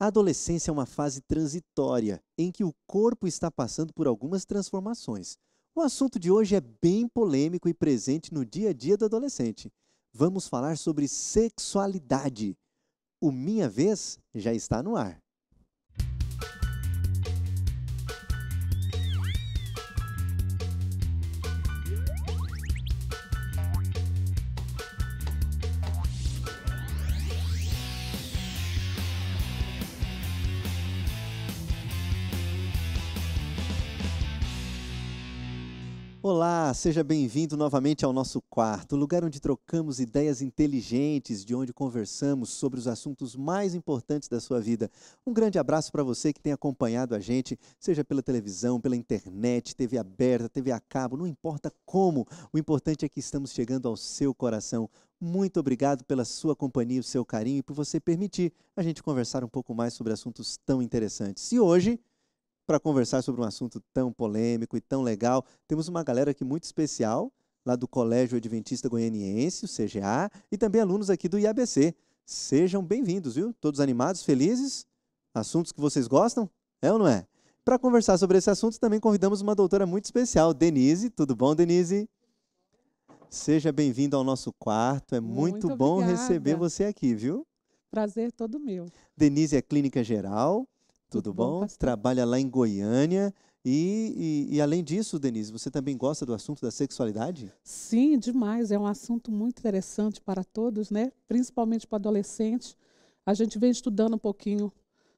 A adolescência é uma fase transitória em que o corpo está passando por algumas transformações. O assunto de hoje é bem polêmico e presente no dia a dia do adolescente. Vamos falar sobre sexualidade. O Minha Vez já está no ar. Olá, seja bem-vindo novamente ao nosso quarto, lugar onde trocamos ideias inteligentes, de onde conversamos sobre os assuntos mais importantes da sua vida. Um grande abraço para você que tem acompanhado a gente, seja pela televisão, pela internet, TV aberta, TV a cabo, não importa como, o importante é que estamos chegando ao seu coração. Muito obrigado pela sua companhia, o seu carinho e por você permitir a gente conversar um pouco mais sobre assuntos tão interessantes. E hoje, para conversar sobre um assunto tão polêmico e tão legal, temos uma galera aqui muito especial, lá do Colégio Adventista Goianiense, o CGA, e também alunos aqui do IABC. Sejam bem-vindos, viu? Todos animados, felizes? Assuntos que vocês gostam? É ou não é? Para conversar sobre esse assunto, também convidamos uma doutora muito especial, Denise. Tudo bom, Denise? Seja bem-vindo ao nosso quarto. É muito bom receber você aqui, viu? Prazer todo meu. Denise é clínica geral. Tudo bom? Pastor? Trabalha lá em Goiânia. E além disso, Denise, você também gosta do assunto da sexualidade? Sim, demais. É um assunto muito interessante para todos, né? Principalmente para adolescentes. A gente vem estudando um pouquinho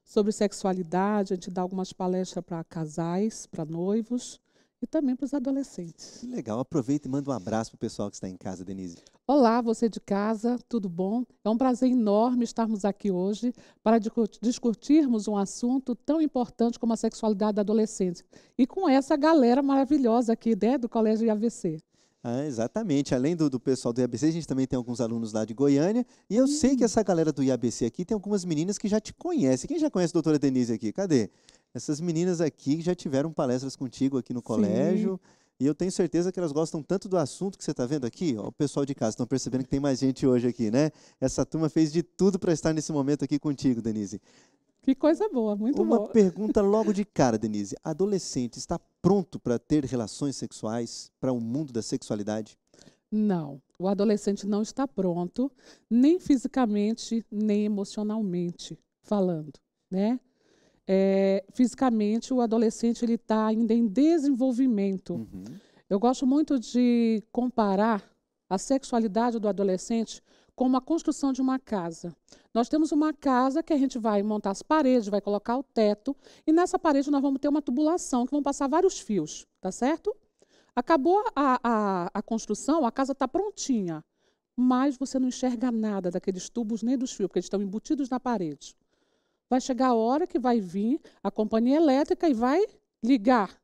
sobre sexualidade, a gente dá algumas palestras para casais, para noivos e também para os adolescentes. Que legal. Aproveita e manda um abraço para o pessoal que está em casa, Denise. Olá, você de casa, tudo bom? É um prazer enorme estarmos aqui hoje para discutirmos um assunto tão importante como a sexualidade da adolescente. E com essa galera maravilhosa aqui, né, do Colégio IABC. Ah, exatamente. Além do pessoal do IABC, a gente também tem alguns alunos lá de Goiânia. E eu sei que essa galera do IABC aqui tem algumas meninas que já te conhecem. Quem já conhece a doutora Denise aqui? Cadê? Essas meninas aqui já tiveram palestras contigo aqui no colégio. E eu tenho certeza que elas gostam tanto do assunto que você está vendo aqui. Ó, o pessoal de casa estão percebendo que tem mais gente hoje aqui, né? Essa turma fez de tudo para estar nesse momento aqui contigo, Denise. Que coisa boa, muito boa. Uma pergunta logo de cara, Denise. Adolescente está pronto para ter relações sexuais, para o mundo da sexualidade? Não, o adolescente não está pronto, nem fisicamente, nem emocionalmente falando, né? Fisicamente, o adolescente ele está ainda em desenvolvimento. Uhum. Eu gosto muito de comparar a sexualidade do adolescente com a construção de uma casa. Nós temos uma casa que a gente vai montar as paredes, vai colocar o teto, e nessa parede nós vamos ter uma tubulação que vão passar vários fios, tá certo? Acabou a construção, a casa está prontinha, mas você não enxerga nada daqueles tubos nem dos fios, porque eles estão embutidos na parede. Vai chegar a hora que vai vir a companhia elétrica e vai ligar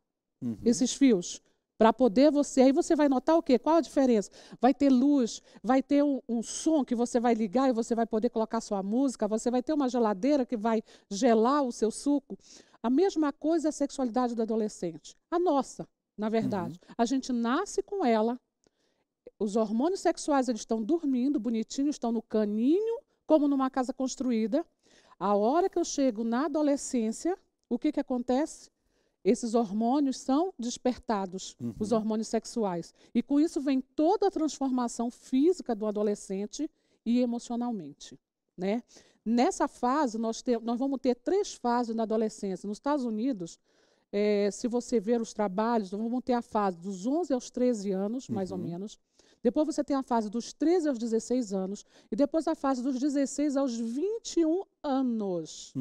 esses fios para poder você. Aí você vai notar o quê? Qual a diferença? Vai ter luz, vai ter um som que você vai ligar e você vai poder colocar sua música, você vai ter uma geladeira que vai gelar o seu suco. A mesma coisa é a sexualidade do adolescente. A nossa, na verdade. A gente nasce com ela, os hormônios sexuais eles estão dormindo, bonitinhos, estão no caninho, como numa casa construída. A hora que eu chego na adolescência, o que acontece? Esses hormônios são despertados, os hormônios sexuais. E com isso vem toda a transformação física do adolescente e emocionalmente, né? Nessa fase, nós vamos ter 3 fases na adolescência. Nos Estados Unidos, se você ver os trabalhos, nós vamos ter a fase dos 11 aos 13 anos, mais ou menos. Depois você tem a fase dos 13 aos 16 anos. E depois a fase dos 16 aos 21 anos.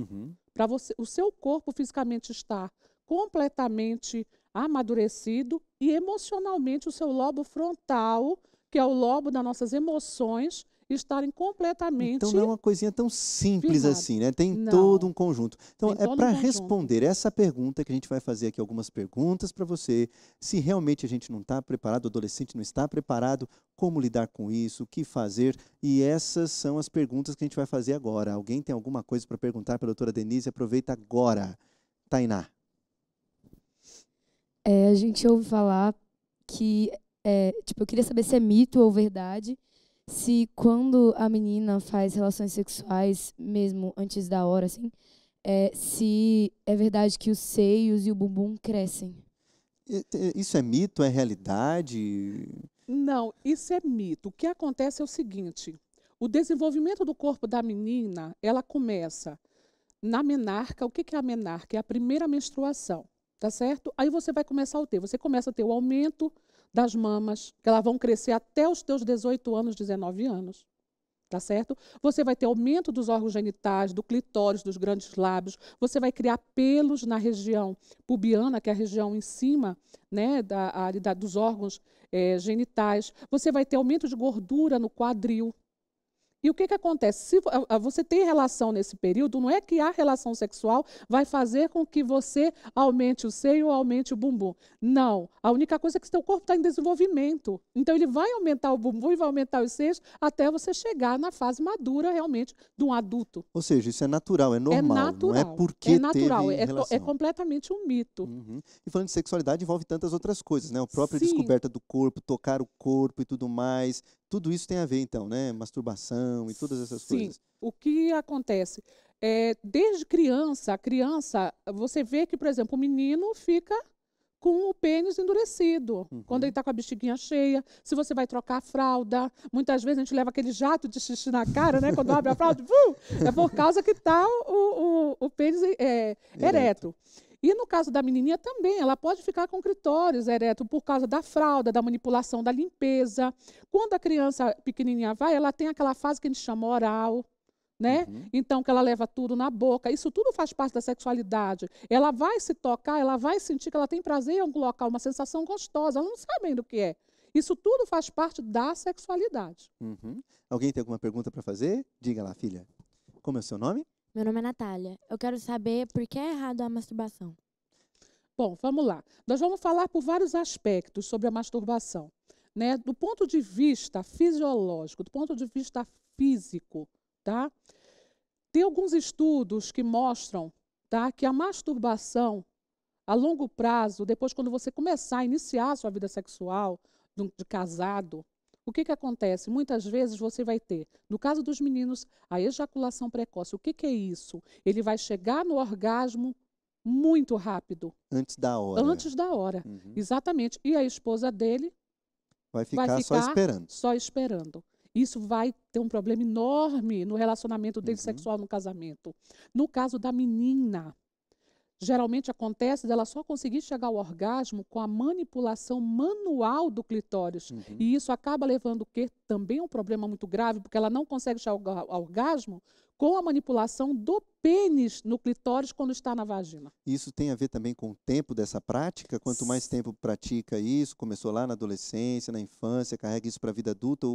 Para o seu corpo fisicamente estar completamente amadurecido e emocionalmente o seu lobo frontal, que é o lobo das nossas emoções, estarem completamente Então não é uma coisinha tão simples firmado. assim, né? Tem Não. todo um conjunto. Então Tem todo um para conjunto. responder essa pergunta que a gente vai fazer aqui algumas perguntas para você, se realmente a gente não está preparado, o adolescente não está preparado, como lidar com isso, o que fazer, e essas são as perguntas que a gente vai fazer agora. Alguém tem alguma coisa para perguntar para a doutora Denise? Aproveita agora. Tainá. A gente ouve falar que, eu queria saber se é mito ou verdade, se quando a menina faz relações sexuais, mesmo antes da hora, assim, se é verdade que os seios e o bumbum crescem. Isso é mito? É realidade? Não, isso é mito. O que acontece é o seguinte: o desenvolvimento do corpo da menina, ela começa na menarca. O que que é a menarca? É a primeira menstruação, tá certo? Aí você vai começar a ter, você começa a ter o aumento das mamas, que elas vão crescer até os teus 18 anos, 19 anos. Tá certo? Você vai ter aumento dos órgãos genitais, do clitóris, dos grandes lábios. Você vai criar pelos na região pubiana, que é a região em cima, né, dos órgãos genitais. Você vai ter aumento de gordura no quadril. E o que que acontece? Se você tem relação nesse período, não é que a relação sexual vai fazer com que você aumente o seio ou aumente o bumbum. Não. A única coisa é que seu corpo está em desenvolvimento. Então, ele vai aumentar o bumbum e vai aumentar os seios até você chegar na fase madura, realmente, de um adulto. Ou seja, isso é natural, é É normal, não é natural. porque É natural. teve É relação. completamente um mito. Uhum. E falando de sexualidade, envolve tantas outras coisas, né? A própria Sim, descoberta do corpo, tocar o corpo e tudo mais. Tudo isso tem a ver, então, né? Masturbação e todas essas sim. coisas. O que acontece? Desde criança, você vê que, por exemplo, o menino fica com o pênis endurecido, quando ele Uhum. está com a bexiguinha cheia. Se você vai trocar a fralda, muitas vezes a gente leva aquele jato de xixi na cara, né? Quando abre a fralda, é por causa que está o pênis Ereto. ereto. E no caso da menininha também, ela pode ficar com clitóris ereto por causa da fralda, da manipulação, da limpeza. Quando a criança pequenininha vai, ela tem aquela fase que a gente chama oral, né? Uhum. Então, que ela leva tudo na boca. Isso tudo faz parte da sexualidade. Ela vai se tocar, ela vai sentir que ela tem prazer em algum local, uma sensação gostosa. Ela não sabe ainda o que é. Isso tudo faz parte da sexualidade. Uhum. Alguém tem alguma pergunta para fazer? Diga lá, filha. Como é o seu nome? Meu nome é Natália. Eu quero saber por que é errado a masturbação. Bom, vamos lá. Nós vamos falar por vários aspectos sobre a masturbação, né? Do ponto de vista fisiológico, do ponto de vista físico, tá? Tem alguns estudos que mostram, tá, que a masturbação a longo prazo, depois quando você começar a iniciar a sua vida sexual de casado, o que que acontece? Muitas vezes você vai ter, no caso dos meninos, a ejaculação precoce. O que que é isso? Ele vai chegar no orgasmo muito rápido, Antes da hora. antes da hora. Uhum. Exatamente. E a esposa dele Vai vai ficar só ficar esperando. só esperando. Isso vai ter um problema enorme no relacionamento dele Uhum. sexual no casamento. No caso da menina, geralmente acontece dela só conseguir chegar ao orgasmo com a manipulação manual do clitóris. Uhum. E isso acaba levando o quê? Também é um problema muito grave, porque ela não consegue chegar ao orgasmo com a manipulação do pênis no clitóris quando está na vagina. Isso tem a ver também com o tempo dessa prática? Quanto mais tempo pratica isso, começou lá na adolescência, na infância, carrega isso para a vida adulta,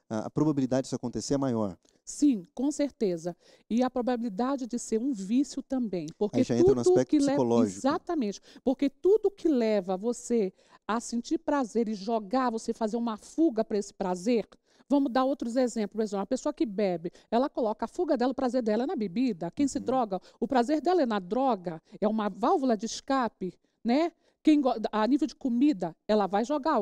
a probabilidade disso acontecer é maior. Sim, com certeza. E a probabilidade de ser um vício também. Porque Aí já entra no tudo aspecto que leva. psicológico. Exatamente. Porque tudo que leva você a sentir prazer e jogar, você fazer uma fuga para esse prazer. Vamos dar outros exemplos. Por exemplo, uma pessoa que bebe, ela coloca a fuga dela, o prazer dela é na bebida. Quem se droga, o prazer dela é na droga, é uma válvula de escape, né? A nível de comida, ela vai jogar,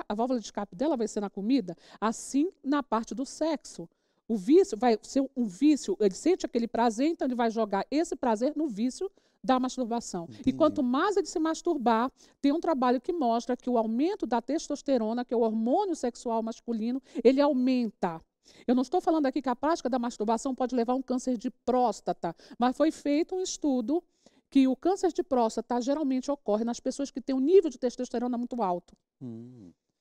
a válvula de escape dela vai ser na comida, assim na parte do sexo. O vício vai ser um vício, ele sente aquele prazer, então ele vai jogar esse prazer no vício da masturbação. Entendi. E quanto mais ele se masturbar, tem um trabalho que mostra que o aumento da testosterona, que é o hormônio sexual masculino, ele aumenta. Eu não estou falando aqui que a prática da masturbação pode levar a um câncer de próstata, mas foi feito um estudo que o câncer de próstata geralmente ocorre nas pessoas que têm um nível de testosterona muito alto.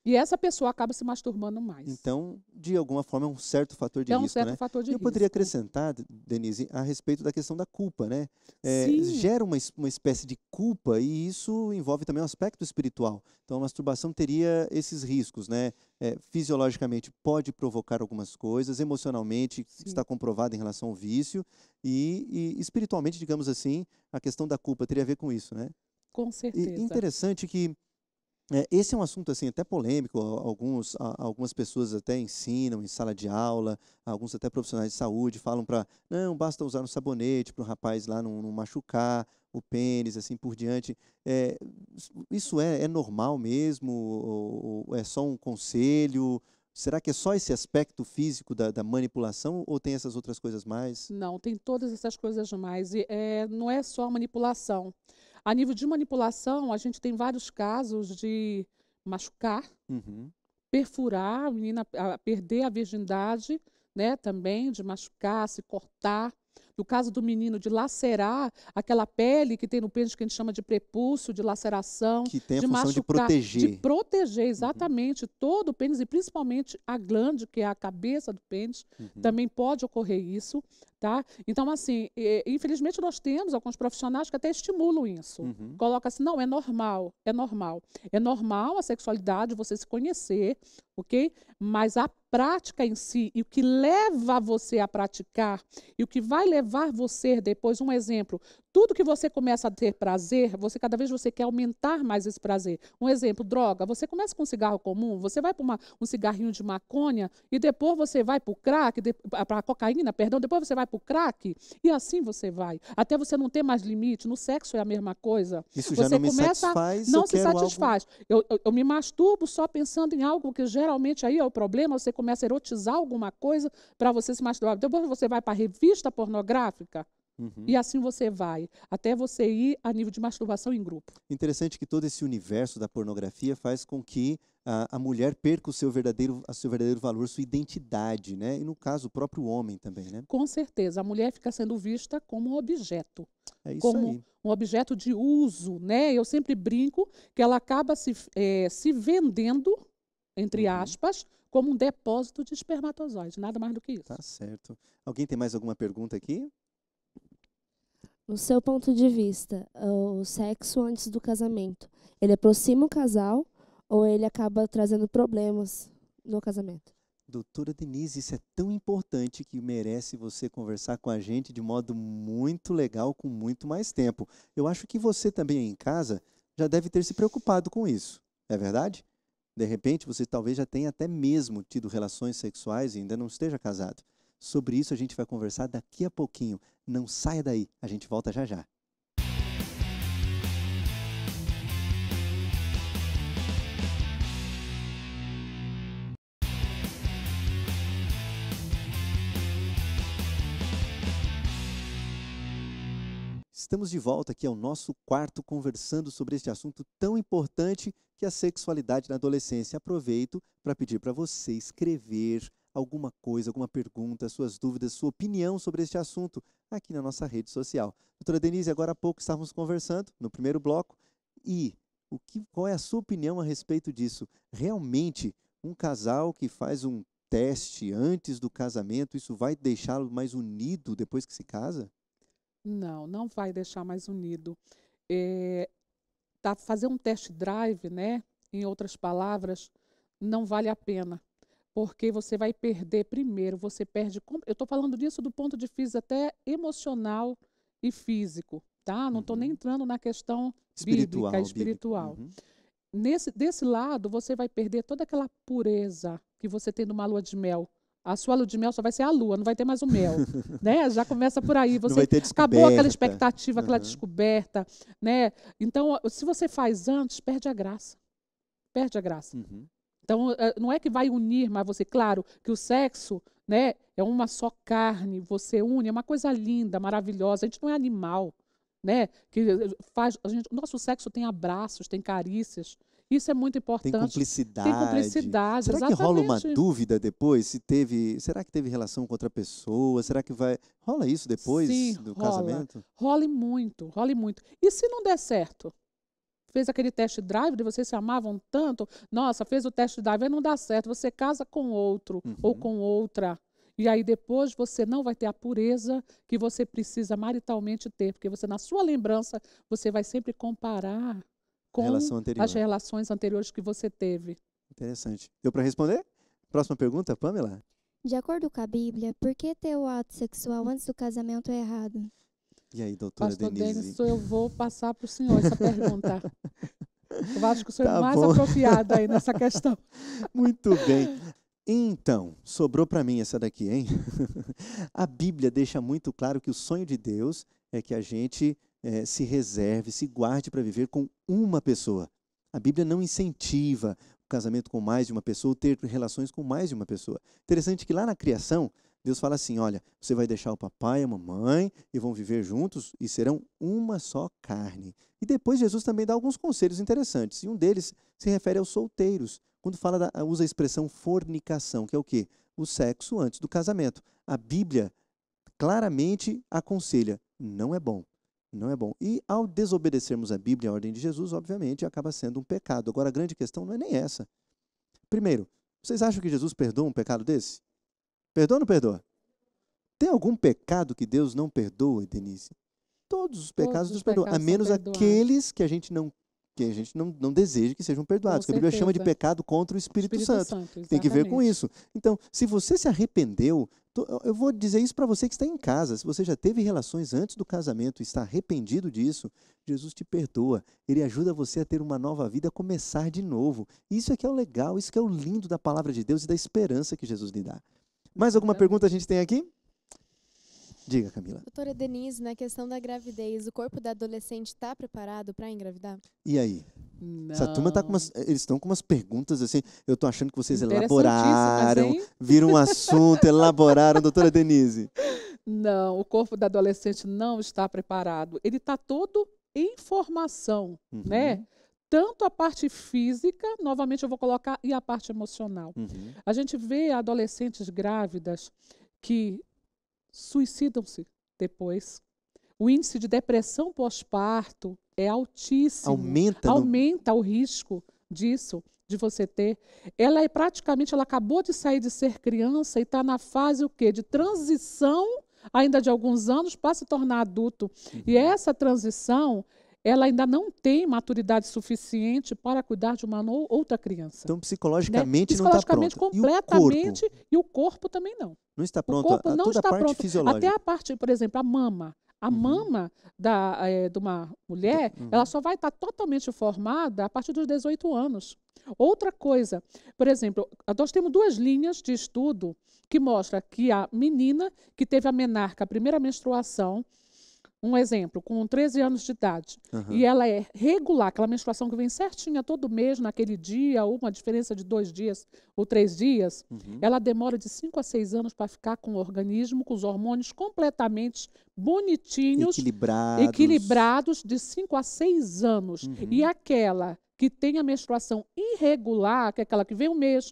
E essa pessoa acaba se masturbando mais. Então, de alguma forma, é um certo fator de É risco, um certo né? fator de E eu poderia risco. acrescentar, Denise, a respeito da questão da culpa, né? Sim. Gera uma espécie de culpa e isso envolve também um aspecto espiritual. Então, a masturbação teria esses riscos, né? Fisiologicamente pode provocar algumas coisas, emocionalmente Sim. está comprovado em relação ao vício e espiritualmente, digamos assim, a questão da culpa teria a ver com isso, né? Com E certeza. interessante que esse é um assunto assim até polêmico, algumas pessoas até ensinam em sala de aula, alguns até profissionais de saúde falam para não, basta usar um sabonete para o rapaz lá não machucar o pênis, assim por diante. Isso é normal mesmo? Ou é só um conselho? Será que é só esse aspecto físico da manipulação ou tem essas outras coisas mais? Não, tem todas essas coisas mais. E, não é só manipulação. A nível de manipulação, a gente tem vários casos de machucar, Uhum. perfurar, a menina perder a virgindade, né, também, de machucar, se cortar. No caso do menino, de lacerar aquela pele que tem no pênis que a gente chama de prepúcio, de laceração, Que tem a de função de machucar, de proteger. proteger exatamente todo o pênis e principalmente a glande, que é a cabeça do pênis, Uhum. também pode ocorrer isso, tá? Então, assim, infelizmente nós temos alguns profissionais que até estimulam isso. Uhum. Coloca assim, não, é normal, é normal. É normal a sexualidade, você se conhecer, ok? Mas a prática em si e o que leva você a praticar e o que vai levar você depois, um exemplo, tudo que você começa a ter prazer, cada vez você quer aumentar mais esse prazer. Um exemplo, droga, você começa com um cigarro comum, você vai para um cigarrinho de maconha e depois você vai para o crack, para a cocaína, perdão, depois você vai para o crack e assim você vai. Até você não ter mais limite. No sexo é a mesma coisa. Isso já Você não me começa, satisfaz, não eu se quero algo... satisfaz. Eu me masturbo só pensando em algo que geralmente aí é o problema, você começa a erotizar alguma coisa para você se masturbar. Depois você vai para a revista pornográfica Uhum. e assim você vai, até você ir a nível de masturbação em grupo. Interessante que todo esse universo da pornografia faz com que a mulher perca o seu verdadeiro valor, sua identidade, né? E no caso, o próprio homem também, né? Com certeza, a mulher fica sendo vista como um objeto. É isso Como aí. um objeto de uso, né? Eu sempre brinco que ela acaba se vendendo, entre Uhum. aspas, como um depósito de espermatozoides, nada mais do que isso. Tá certo. Alguém tem mais alguma pergunta aqui? No seu ponto de vista, o sexo antes do casamento, ele aproxima o casal ou ele acaba trazendo problemas no casamento? Doutora Denise, isso é tão importante que merece você conversar com a gente de modo muito legal, com muito mais tempo. Eu acho que você também aí em casa já deve ter se preocupado com isso, é verdade? De repente, você talvez já tenha até mesmo tido relações sexuais e ainda não esteja casado. Sobre isso a gente vai conversar daqui a pouquinho. Não saia daí, a gente volta já já. Estamos de volta aqui ao nosso quarto conversando sobre este assunto tão importante que é a sexualidade na adolescência. Aproveito para pedir para você escrever alguma coisa, alguma pergunta, suas dúvidas, sua opinião sobre este assunto aqui na nossa rede social. Doutora Denise, agora há pouco estávamos conversando no primeiro bloco e qual é a sua opinião a respeito disso? Realmente, um casal que faz um teste antes do casamento, isso vai deixá-lo mais unido depois que se casa? Não, não vai deixar mais unido. Fazer um test drive, né? Em outras palavras, não vale a pena. Porque você vai perder primeiro, você perde. Eu estou falando disso do ponto de vista até emocional e físico, tá? Não estou nem entrando na questão bíblica, espiritual. Uhum. Desse lado, você vai perder toda aquela pureza que você tem numa lua de mel. A sua lua de mel só vai ser a lua, não vai ter mais o mel, né? Já começa por aí. Não Você vai ter acabou aquela descoberta. expectativa, aquela Uhum. descoberta, né? Então, se você faz antes, perde a graça. Perde a graça. Uhum. Então, não é que vai unir, mas você, claro, que o sexo, né, é uma só carne, você une, é uma coisa linda, maravilhosa. A gente não é animal, né? O nosso sexo tem abraços, tem carícias. Isso é muito importante. Tem cumplicidade. Tem cumplicidade, Será que exatamente. rola uma dúvida depois? Será que teve relação com outra pessoa? Será que rola isso depois Sim, do rola. casamento? Role muito, role muito. E se não der certo? Fez aquele test drive de vocês se amavam tanto, nossa, fez o test drive e não dá certo, você casa com outro ou com outra. E aí depois você não vai ter a pureza que você precisa maritalmente ter, porque você, na sua lembrança, você vai sempre comparar com Relação anterior. as relações anteriores que você teve. Interessante. Deu para responder? Próxima pergunta, Pamela? De acordo com a Bíblia, por que ter o ato sexual antes do casamento é errado? E aí, doutora Pastor Denise? Denis, eu vou passar para o senhor essa pergunta. Eu acho que o senhor Tá é mais bom. apropriado aí nessa questão. Muito bem. Então, sobrou para mim essa daqui, hein? A Bíblia deixa muito claro que o sonho de Deus é que a gente se reserve, se guarde para viver com uma pessoa. A Bíblia não incentiva casamento com mais de uma pessoa, ou ter relações com mais de uma pessoa. Interessante que lá na criação, Deus fala assim, olha, você vai deixar o papai e a mamãe e vão viver juntos e serão uma só carne. E depois Jesus também dá alguns conselhos interessantes. E um deles se refere aos solteiros, quando usa a expressão fornicação, que é o quê? O sexo antes do casamento. A Bíblia claramente aconselha, não é bom. Não é bom. E ao desobedecermos a Bíblia, a ordem de Jesus, obviamente, acaba sendo um pecado. Agora, a grande questão não é nem essa. Primeiro, vocês acham que Jesus perdoa um pecado desse? Perdoa ou não perdoa? Tem algum pecado que Deus não perdoa, Denise? Todos os pecados Deus perdoa, a menos aqueles que a gente não deseja que sejam perdoados. Que a Bíblia chama de pecado contra o Espírito Santo. Tem que ver com isso. Então, se você se arrependeu, eu vou dizer isso para você que está em casa. Se você já teve relações antes do casamento e está arrependido disso, Jesus te perdoa. Ele ajuda você a ter uma nova vida, a começar de novo. Isso é que é o legal, isso que é o lindo da palavra de Deus e da esperança que Jesus lhe dá. Mais alguma pergunta a gente tem aqui? Diga, Camila. Doutora Denise, na questão da gravidez, o corpo da adolescente está preparado para engravidar? E aí? Não. Essa turma tá eles estão com umas perguntas assim, eu estou achando que vocês elaboraram, viram um assunto, elaboraram, doutora Denise. Não, o corpo da adolescente não está preparado. Ele está todo em formação, né? Tanto a parte física, novamente eu vou colocar, e a parte emocional. A gente vê adolescentes grávidas que suicidam-se depois. O índice de depressão pós-parto é altíssimo. Aumenta o risco disso, de você ter. Ela acabou de sair de ser criança e está na fase o quê? De transição, ainda de alguns anos, para se tornar adulto. E essa transição, ela ainda não tem maturidade suficiente para cuidar de uma outra criança. Então, psicologicamente, né? não está pronto. Completamente, e o corpo também não. Não está pronto. O corpo não toda está a parte pronto. fisiológica. Até a parte, por exemplo, a mama. A mama de uma mulher, ela só vai estar totalmente formada a partir dos 18 anos. Outra coisa, por exemplo, nós temos 2 linhas de estudo que mostram que a menina que teve a menarca, a primeira menstruação, um exemplo, com 13 anos de idade, e ela é regular, aquela menstruação que vem certinha todo mês, naquele dia, ou uma diferença de 2 dias ou 3 dias, ela demora de 5 a 6 anos para ficar com o organismo, com os hormônios completamente bonitinhos, equilibrados de 5 a 6 anos. E aquela que tem a menstruação irregular, que é aquela que vem um mês,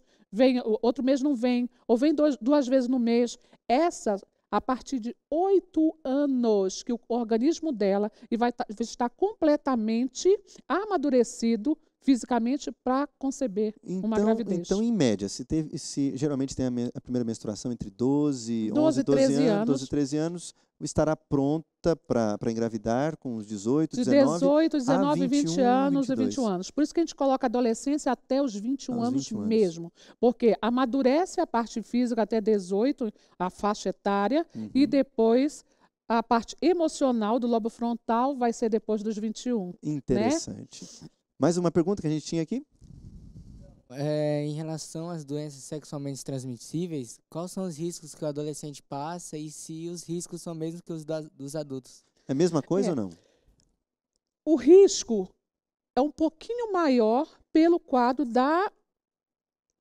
outro mês não vem, ou vem 2 vezes no mês, essa a partir de 8 anos que o organismo dela vai estar completamente amadurecido fisicamente para conceber uma gravidez. Então, em média, geralmente tem a primeira menstruação entre 12 e 13 anos, estará pronta para engravidar com os 18, 19, 20 anos e 21 anos. Por isso que a gente coloca a adolescência até os 21 anos mesmo. Porque amadurece a parte física até 18, a faixa etária, e depois a parte emocional do lobo frontal vai ser depois dos 21. Interessante. Né? Mais uma pergunta que a gente tinha aqui? Em relação às doenças sexualmente transmissíveis, quais são os riscos que o adolescente passa e se os riscos são mesmos que os dos adultos? É a mesma coisa ou não? O risco é um pouquinho maior pelo quadro da,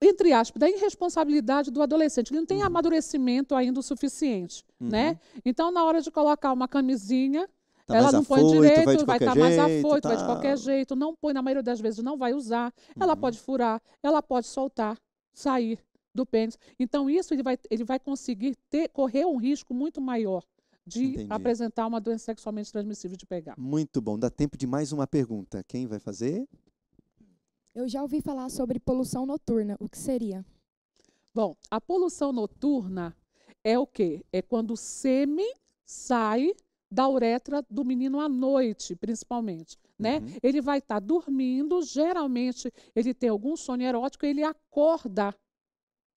entre aspas, da irresponsabilidade do adolescente. Ele não tem amadurecimento ainda o suficiente, né? Então, na hora de colocar uma camisinha, ela não põe direito, vai estar mais afoito, vai de qualquer jeito, não põe, na maioria das vezes não vai usar, ela pode furar, ela pode soltar, sair do pênis. Então, isso ele vai conseguir correr um risco muito maior de apresentar uma doença sexualmente transmissível, de pegar. Muito bom. Dá tempo de mais uma pergunta. Quem vai fazer? Eu já ouvi falar sobre poluição noturna. O que seria? Bom, a poluição noturna é o quê? É quando o sêmen sai da uretra do menino à noite, principalmente, né? Ele vai estar dormindo, geralmente ele tem algum sono erótico, ele acorda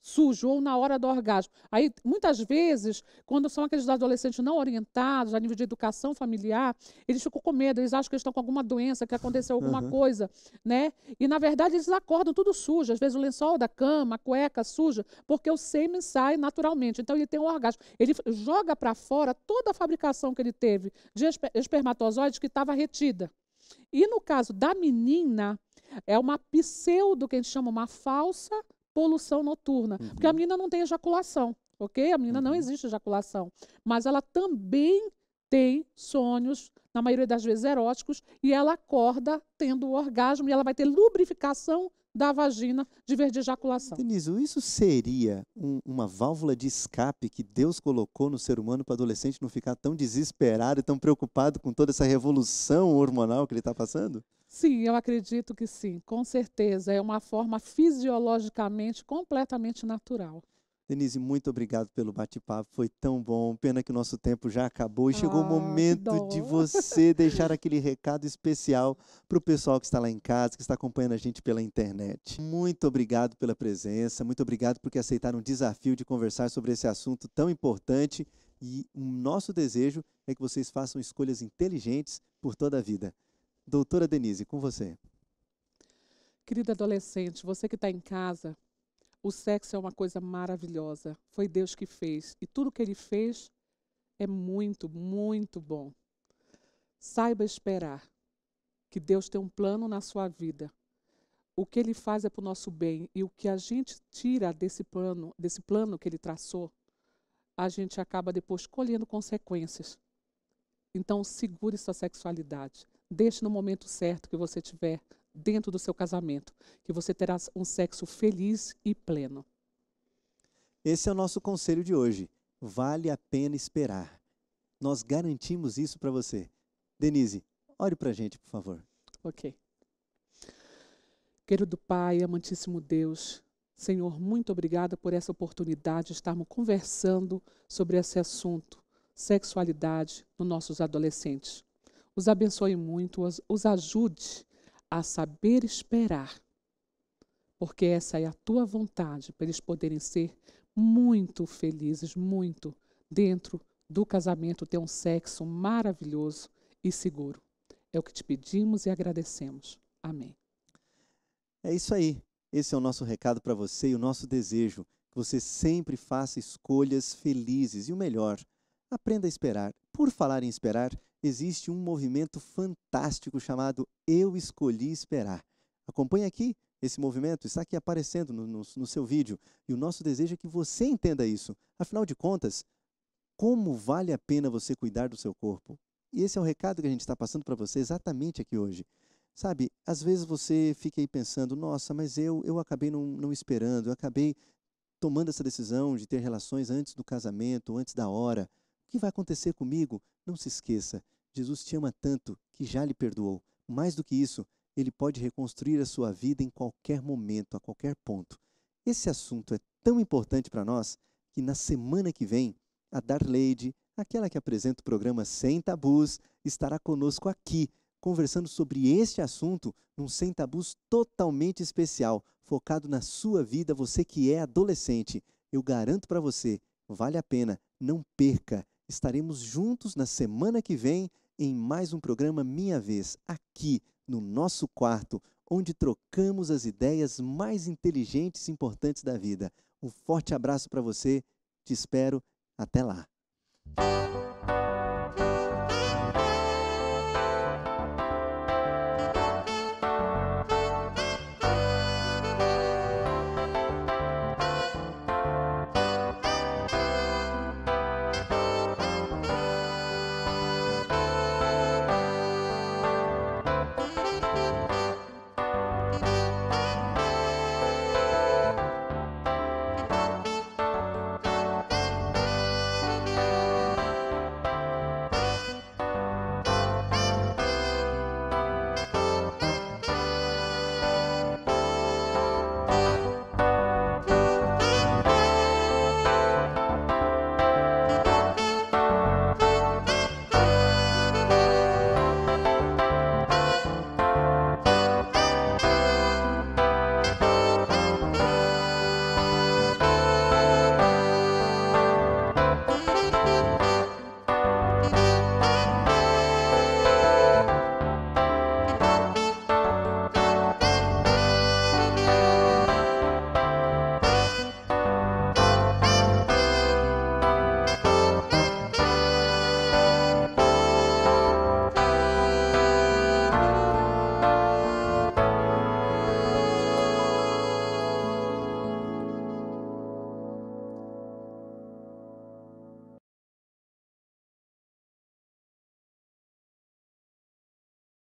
sujo ou na hora do orgasmo. Aí, muitas vezes, quando são aqueles adolescentes não orientados, a nível de educação familiar, eles ficam com medo, eles acham que eles estão com alguma doença, que aconteceu alguma coisa, né? E, na verdade, eles acordam tudo sujo. Às vezes, o lençol da cama, a cueca suja, porque o sêmen sai naturalmente. Então, ele tem um orgasmo. Ele joga para fora toda a fabricação que ele teve de espermatozoides que estava retida. E no caso da menina, é uma pseudo, que a gente chama uma falsa poluição noturna. Porque a menina não tem ejaculação, ok? A menina não existe ejaculação. Mas ela também tem sonhos, na maioria das vezes eróticos, e ela acorda tendo o orgasmo e ela vai ter lubrificação da vagina de vez de ejaculação. Denise, isso seria uma válvula de escape que Deus colocou no ser humano para o adolescente não ficar tão desesperado e tão preocupado com toda essa revolução hormonal que ele está passando? Sim, eu acredito que sim, com certeza. É uma forma fisiologicamente completamente natural. Denise, muito obrigado pelo bate-papo, foi tão bom. Pena que o nosso tempo já acabou e chegou o Que momento de dó. você deixar aquele recado especial para o pessoal que está lá em casa, que está acompanhando a gente pela internet. Muito obrigado pela presença, muito obrigado porque aceitaram o desafio de conversar sobre esse assunto tão importante e o nosso desejo é que vocês façam escolhas inteligentes por toda a vida. Doutora Denise, com você. Querido adolescente, você que está em casa, o sexo é uma coisa maravilhosa. Foi Deus que fez. E tudo que Ele fez é muito, muito bom. Saiba esperar que Deus tem um plano na sua vida. O que Ele faz é para o nosso bem. E o que a gente tira desse plano que Ele traçou, a gente acaba depois colhendo consequências. Então, segure sua sexualidade. Deixe no momento certo que você tiver dentro do seu casamento, que você terá um sexo feliz e pleno. Esse é o nosso conselho de hoje. Vale a pena esperar. Nós garantimos isso para você. Denise, ore para a gente, por favor. Ok. Querido Pai, amantíssimo Deus, Senhor, muito obrigada por essa oportunidade de estarmos conversando sobre esse assunto, sexualidade, nos nossos adolescentes. Os abençoe muito, os ajude a saber esperar, porque essa é a tua vontade, para eles poderem ser muito felizes, muito, dentro do casamento, ter um sexo maravilhoso e seguro. É o que te pedimos e agradecemos. Amém. É isso aí. Esse é o nosso recado para você e o nosso desejo, que você sempre faça escolhas felizes e o melhor, aprenda a esperar. Por falar em esperar, existe um movimento fantástico chamado Eu Escolhi Esperar. Acompanhe aqui esse movimento, está aqui aparecendo no seu vídeo. E o nosso desejo é que você entenda isso. Afinal de contas, como vale a pena você cuidar do seu corpo? E esse é o recado que a gente está passando para você exatamente aqui hoje. Sabe, às vezes você fica aí pensando, nossa, mas eu acabei não esperando, eu acabei tomando essa decisão de ter relações antes do casamento, antes da hora. O que vai acontecer comigo? Não se esqueça, Jesus te ama tanto que já lhe perdoou. Mais do que isso, Ele pode reconstruir a sua vida em qualquer momento, a qualquer ponto. Esse assunto é tão importante para nós que na semana que vem, a Darleide, aquela que apresenta o programa Sem Tabus, estará conosco aqui, conversando sobre este assunto num Sem Tabus totalmente especial, focado na sua vida, você que é adolescente. Eu garanto para você, vale a pena, não perca. Estaremos juntos na semana que vem em mais um programa Minha Vez, aqui no nosso quarto, onde trocamos as ideias mais inteligentes e importantes da vida. Um forte abraço para você, te espero, até lá.